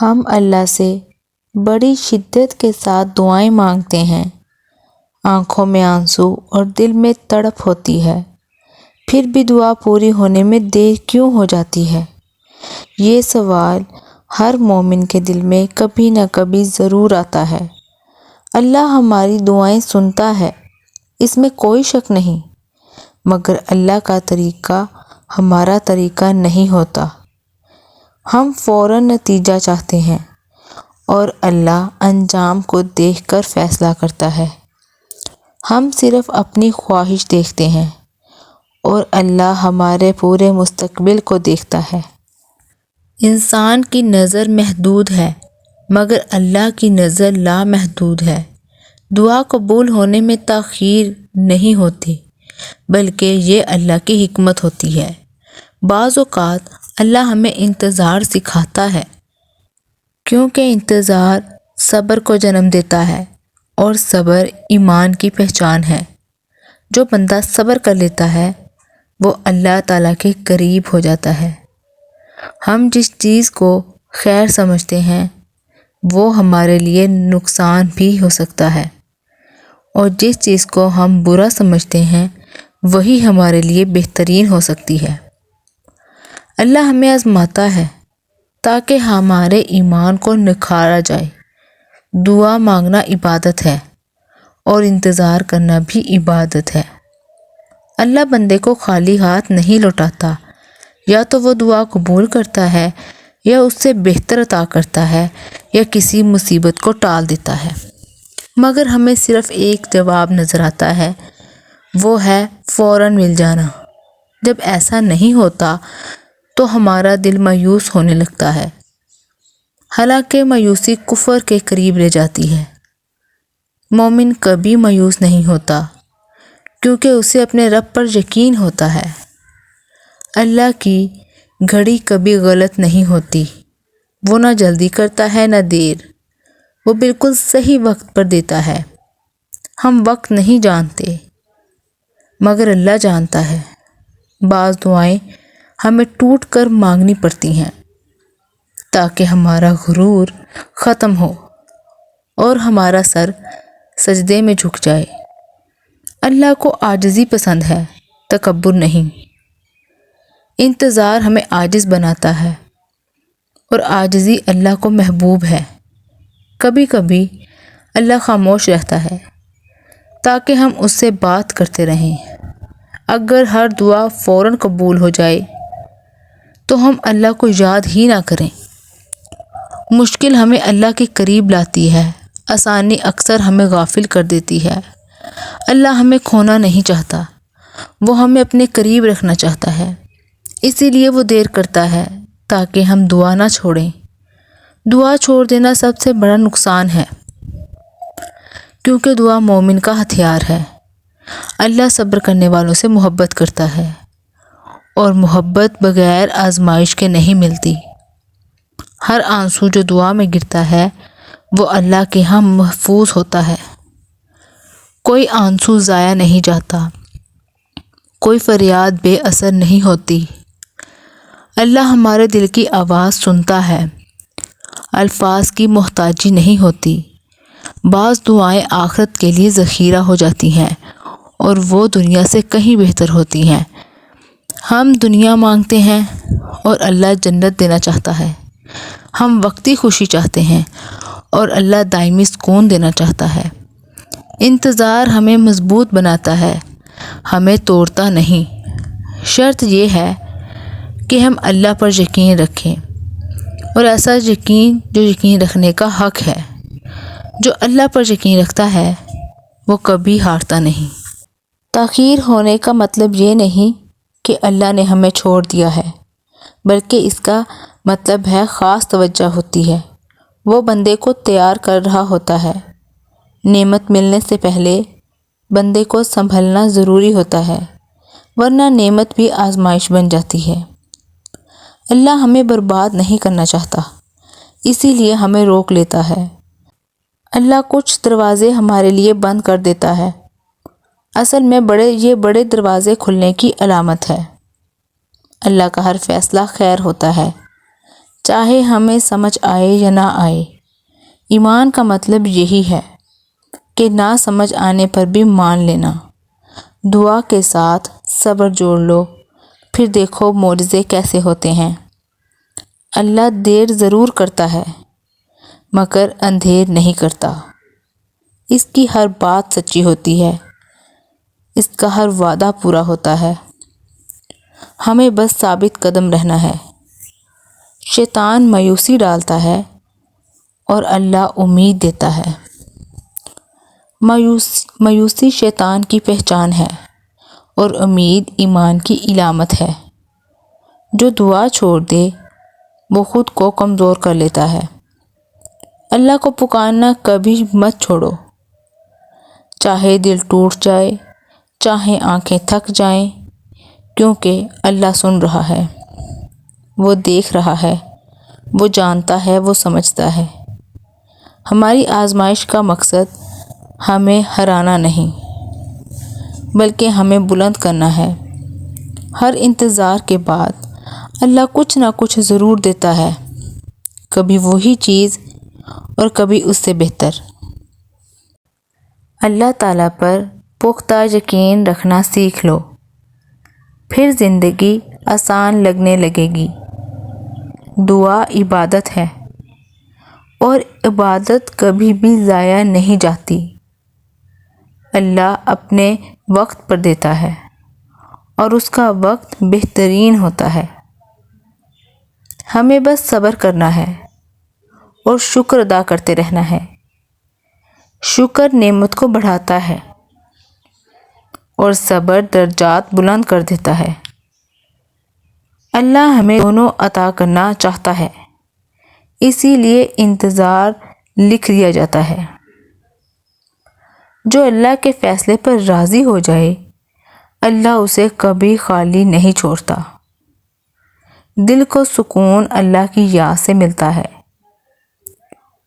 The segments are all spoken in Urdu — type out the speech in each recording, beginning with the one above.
ہم اللہ سے بڑی شدت کے ساتھ دعائیں مانگتے ہیں، آنکھوں میں آنسو اور دل میں تڑپ ہوتی ہے، پھر بھی دعا پوری ہونے میں دیر کیوں ہو جاتی ہے؟ یہ سوال ہر مومن کے دل میں کبھی نہ کبھی ضرور آتا ہے۔ اللہ ہماری دعائیں سنتا ہے، اس میں کوئی شک نہیں، مگر اللہ کا طریقہ ہمارا طریقہ نہیں ہوتا۔ ہم فوراً نتیجہ چاہتے ہیں اور اللہ انجام کو دیکھ کر فیصلہ کرتا ہے۔ ہم صرف اپنی خواہش دیکھتے ہیں اور اللہ ہمارے پورے مستقبل کو دیکھتا ہے۔ انسان کی نظر محدود ہے، مگر اللہ کی نظر لامحدود ہے۔ دعا قبول ہونے میں تاخیر نہیں ہوتی، بلکہ یہ اللہ کی حکمت ہوتی ہے۔ بعض اوقات اللہ ہمیں انتظار سکھاتا ہے، کیونکہ انتظار صبر کو جنم دیتا ہے اور صبر ایمان کی پہچان ہے۔ جو بندہ صبر کر لیتا ہے وہ اللہ تعالیٰ کے قریب ہو جاتا ہے۔ ہم جس چیز کو خیر سمجھتے ہیں وہ ہمارے لیے نقصان بھی ہو سکتا ہے، اور جس چیز کو ہم برا سمجھتے ہیں وہی ہمارے لیے بہترین ہو سکتی ہے۔ اللہ ہمیں آزماتا ہے تاکہ ہمارے ایمان کو نکھارا جائے۔ دعا مانگنا عبادت ہے اور انتظار کرنا بھی عبادت ہے۔ اللہ بندے کو خالی ہاتھ نہیں لوٹاتا، یا تو وہ دعا قبول کرتا ہے یا اس سے بہتر عطا کرتا ہے یا کسی مصیبت کو ٹال دیتا ہے۔ مگر ہمیں صرف ایک جواب نظر آتا ہے، وہ ہے فوراً مل جانا۔ جب ایسا نہیں ہوتا تو ہمارا دل مایوس ہونے لگتا ہے، حالانکہ مایوسی کفر کے قریب لے جاتی ہے۔ مومن کبھی مایوس نہیں ہوتا، کیونکہ اسے اپنے رب پر یقین ہوتا ہے۔ اللہ کی گھڑی کبھی غلط نہیں ہوتی، وہ نہ جلدی کرتا ہے نہ دیر، وہ بالکل صحیح وقت پر دیتا ہے۔ ہم وقت نہیں جانتے، مگر اللہ جانتا ہے۔ بعض دعائیں ہمیں ٹوٹ کر مانگنی پڑتی ہیں تاکہ ہمارا غرور ختم ہو اور ہمارا سر سجدے میں جھک جائے۔ اللہ کو عاجزی پسند ہے، تکبر نہیں۔ انتظار ہمیں عاجز بناتا ہے اور عاجزی اللہ کو محبوب ہے۔ کبھی کبھی اللہ خاموش رہتا ہے تاکہ ہم اس سے بات کرتے رہیں۔ اگر ہر دعا فوراً قبول ہو جائے تو ہم اللہ کو یاد ہی نہ کریں۔ مشکل ہمیں اللہ کے قریب لاتی ہے، آسانی اکثر ہمیں غافل کر دیتی ہے۔ اللہ ہمیں کھونا نہیں چاہتا، وہ ہمیں اپنے قریب رکھنا چاہتا ہے، اسی لیے وہ دیر کرتا ہے تاکہ ہم دعا نہ چھوڑیں۔ دعا چھوڑ دینا سب سے بڑا نقصان ہے، کیونکہ دعا مومن کا ہتھیار ہے۔ اللہ صبر کرنے والوں سے محبت کرتا ہے، اور محبت بغیر آزمائش کے نہیں ملتی۔ ہر آنسو جو دعا میں گرتا ہے وہ اللہ کے ہاں محفوظ ہوتا ہے۔ کوئی آنسو ضائع نہیں جاتا، کوئی فریاد بے اثر نہیں ہوتی۔ اللہ ہمارے دل کی آواز سنتا ہے، الفاظ کی محتاجی نہیں ہوتی۔ بعض دعائیں آخرت کے لیے ذخیرہ ہو جاتی ہیں اور وہ دنیا سے کہیں بہتر ہوتی ہیں۔ ہم دنیا مانگتے ہیں اور اللہ جنت دینا چاہتا ہے۔ ہم وقتی خوشی چاہتے ہیں اور اللہ دائمی سکون دینا چاہتا ہے۔ انتظار ہمیں مضبوط بناتا ہے، ہمیں توڑتا نہیں۔ شرط یہ ہے کہ ہم اللہ پر یقین رکھیں، اور ایسا یقین جو یقین رکھنے کا حق ہے۔ جو اللہ پر یقین رکھتا ہے وہ کبھی ہارتا نہیں۔ تاخیر ہونے کا مطلب یہ نہیں کہ اللہ نے ہمیں چھوڑ دیا ہے، بلکہ اس کا مطلب ہے خاص توجہ ہوتی ہے، وہ بندے کو تیار کر رہا ہوتا ہے۔ نعمت ملنے سے پہلے بندے کو سنبھلنا ضروری ہوتا ہے، ورنہ نعمت بھی آزمائش بن جاتی ہے۔ اللہ ہمیں برباد نہیں کرنا چاہتا، اسی لیے ہمیں روک لیتا ہے۔ اللہ کچھ دروازے ہمارے لیے بند کر دیتا ہے، اصل میں یہ بڑے دروازے کھلنے کی علامت ہے۔ اللہ کا ہر فیصلہ خیر ہوتا ہے، چاہے ہمیں سمجھ آئے یا نہ آئے۔ ایمان کا مطلب یہی ہے کہ نہ سمجھ آنے پر بھی مان لینا۔ دعا کے ساتھ صبر جوڑ لو، پھر دیکھو معجزے کیسے ہوتے ہیں۔ اللہ دیر ضرور کرتا ہے مگر اندھیر نہیں کرتا۔ اس کی ہر بات سچی ہوتی ہے، اس کا ہر وعدہ پورا ہوتا ہے۔ ہمیں بس ثابت قدم رہنا ہے۔ شیطان مایوسی ڈالتا ہے اور اللہ امید دیتا ہے۔ مایوسی شیطان کی پہچان ہے اور امید ایمان کی علامت ہے۔ جو دعا چھوڑ دے وہ خود کو کمزور کر لیتا ہے۔ اللہ کو پکارنا کبھی مت چھوڑو، چاہے دل ٹوٹ جائے، چاہے آنکھیں تھک جائیں، کیونکہ اللہ سن رہا ہے، وہ دیکھ رہا ہے، وہ جانتا ہے، وہ سمجھتا ہے۔ ہماری آزمائش کا مقصد ہمیں ہرانا نہیں بلکہ ہمیں بلند کرنا ہے۔ ہر انتظار کے بعد اللہ کچھ نہ کچھ ضرور دیتا ہے، کبھی وہی چیز اور کبھی اس سے بہتر۔ اللہ تعالیٰ پر پختہ یقین رکھنا سیکھ لو، پھر زندگی آسان لگنے لگے گی۔ دعا عبادت ہے اور عبادت کبھی بھی ضائع نہیں جاتی۔ اللہ اپنے وقت پر دیتا ہے اور اس کا وقت بہترین ہوتا ہے۔ ہمیں بس صبر کرنا ہے اور شکر ادا کرتے رہنا ہے۔ شکر نعمت کو بڑھاتا ہے اور صبر درجات بلند کر دیتا ہے۔ اللہ ہمیں دونوں عطا کرنا چاہتا ہے، اسی لیے انتظار لکھ دیا جاتا ہے۔ جو اللہ کے فیصلے پر راضی ہو جائے اللہ اسے کبھی خالی نہیں چھوڑتا۔ دل کو سکون اللہ کی یاد سے ملتا ہے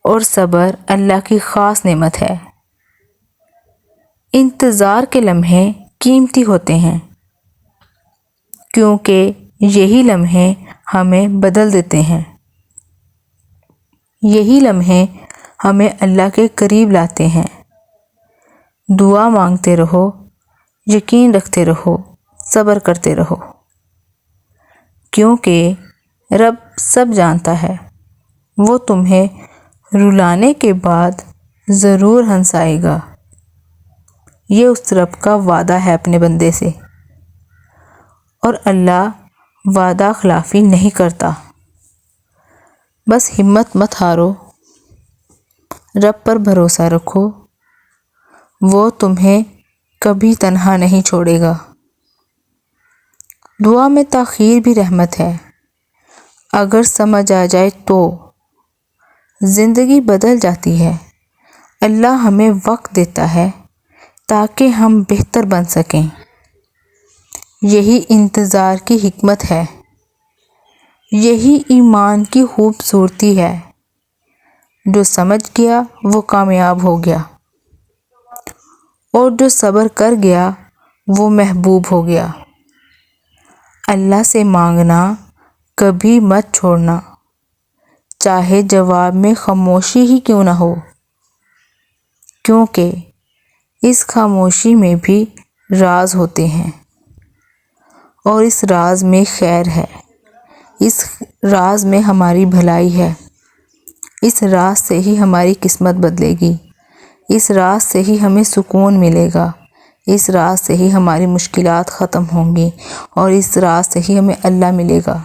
اور صبر اللہ کی خاص نعمت ہے۔ انتظار کے لمحے قیمتی ہوتے ہیں کیونکہ یہی لمحے ہمیں بدل دیتے ہیں۔ یہی لمحے ہمیں اللہ کے قریب لاتے ہیں۔ دعا مانگتے رہو، یقین رکھتے رہو، صبر کرتے رہو، کیونکہ رب سب جانتا ہے۔ وہ تمہیں رلانے کے بعد ضرور ہنسائے گا۔ یہ اس رب کا وعدہ ہے اپنے بندے سے، اور اللہ وعدہ خلافی نہیں کرتا۔ بس ہمت مت ہارو، رب پر بھروسہ رکھو، وہ تمہیں کبھی تنہا نہیں چھوڑے گا۔ دعا میں تاخیر بھی رحمت ہے، اگر سمجھ آ جائے تو زندگی بدل جاتی ہے۔ اللہ ہمیں وقت دیتا ہے تاکہ ہم بہتر بن سکیں۔ یہی انتظار کی حکمت ہے، یہی ایمان کی خوبصورتی ہے۔ جو سمجھ گیا وہ کامیاب ہو گیا، اور جو صبر کر گیا وہ محبوب ہو گیا۔ اللہ سے مانگنا کبھی مت چھوڑنا، چاہے جواب میں خاموشی ہی کیوں نہ ہو، کیونکہ اس خاموشی میں بھی راز ہوتے ہیں، اور اس راز میں خیر ہے، اس راز میں ہماری بھلائی ہے۔ اس راز سے ہی ہماری قسمت بدلے گی، اس راز سے ہی ہمیں سکون ملے گا، اس راز سے ہی ہماری مشکلات ختم ہوں گی، اور اس راز سے ہی ہمیں اللہ ملے گا۔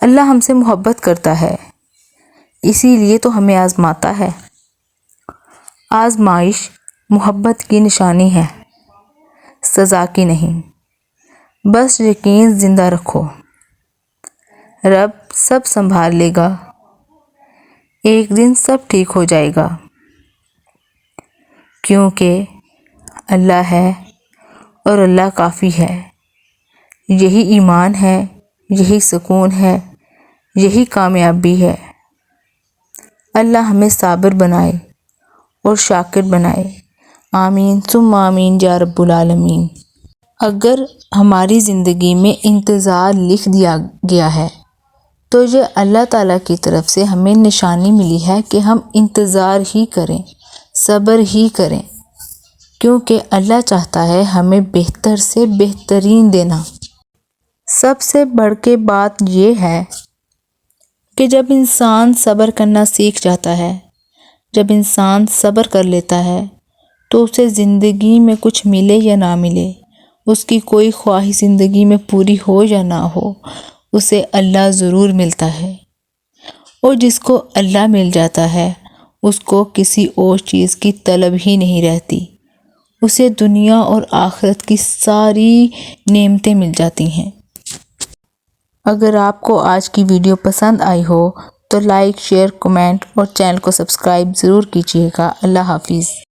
اللہ ہم سے محبت کرتا ہے، اسی لیے تو ہمیں آزماتا ہے۔ آزمائش محبت کی نشانی ہے، سزا کی نہیں۔ بس یقین زندہ رکھو، رب سب سنبھال لے گا، ایک دن سب ٹھیک ہو جائے گا، کیونکہ اللہ ہے اور اللہ کافی ہے۔ یہی ایمان ہے، یہی سکون ہے، یہی کامیابی ہے۔ اللہ ہمیں صابر بنائے اور شاکر بنائے۔ آمین ثم آمین یا رب العالمین۔ اگر ہماری زندگی میں انتظار لکھ دیا گیا ہے تو یہ اللہ تعالیٰ کی طرف سے ہمیں نشانی ملی ہے کہ ہم انتظار ہی کریں، صبر ہی کریں، کیونکہ اللہ چاہتا ہے ہمیں بہتر سے بہترین دینا۔ سب سے بڑھ کے بات یہ ہے کہ جب انسان صبر کرنا سیکھ جاتا ہے، جب انسان صبر کر لیتا ہے تو اسے زندگی میں کچھ ملے یا نہ ملے، اس کی کوئی خواہش زندگی میں پوری ہو یا نہ ہو، اسے اللہ ضرور ملتا ہے۔ اور جس کو اللہ مل جاتا ہے اس کو کسی اور چیز کی طلب ہی نہیں رہتی، اسے دنیا اور آخرت کی ساری نعمتیں مل جاتی ہیں۔ اگر آپ کو آج کی ویڈیو پسند آئی ہو تو لائک، شیئر، کمنٹ اور چینل کو سبسکرائب ضرور کیجیے گا۔ اللہ حافظ۔